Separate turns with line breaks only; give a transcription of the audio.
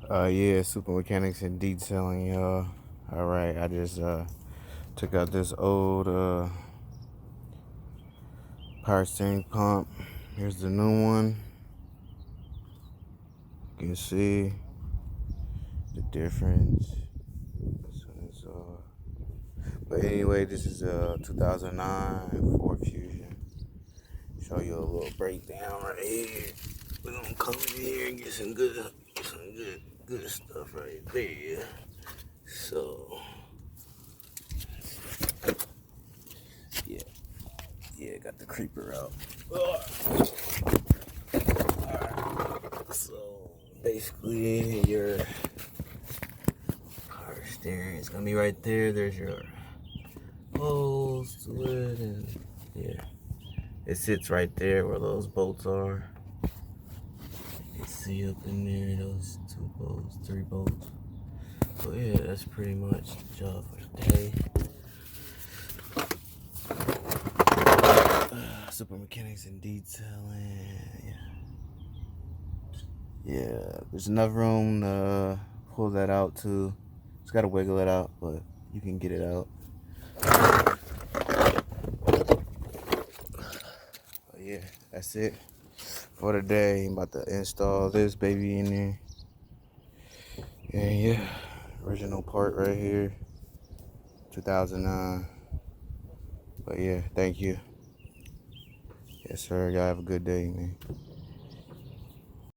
Yeah, Super Mechanics and Detailing, y'all. Alright, I just took out this old power steering pump. Here's the new one. You can see the difference. This one is, but anyway, this is a 2009 Ford Fusion. Show you a little breakdown right here. We're gonna come in here and get some good stuff right there. So yeah, got the creeper out. So basically, your power steering is gonna be right there. There's your holes to it, and yeah, it sits right there where those bolts are. You can see up in there those 2 bolts, 3 bolts. But yeah, that's pretty much the job for today. Super Mechanics and Detailing. Yeah, there's enough room to pull that out too. Just gotta wiggle it out, but you can get it out. But yeah, that's it for today. I'm about to install this baby in there. And yeah, original part right here, 2009. But yeah, thank you. Yes, sir. Y'all have a good day, man.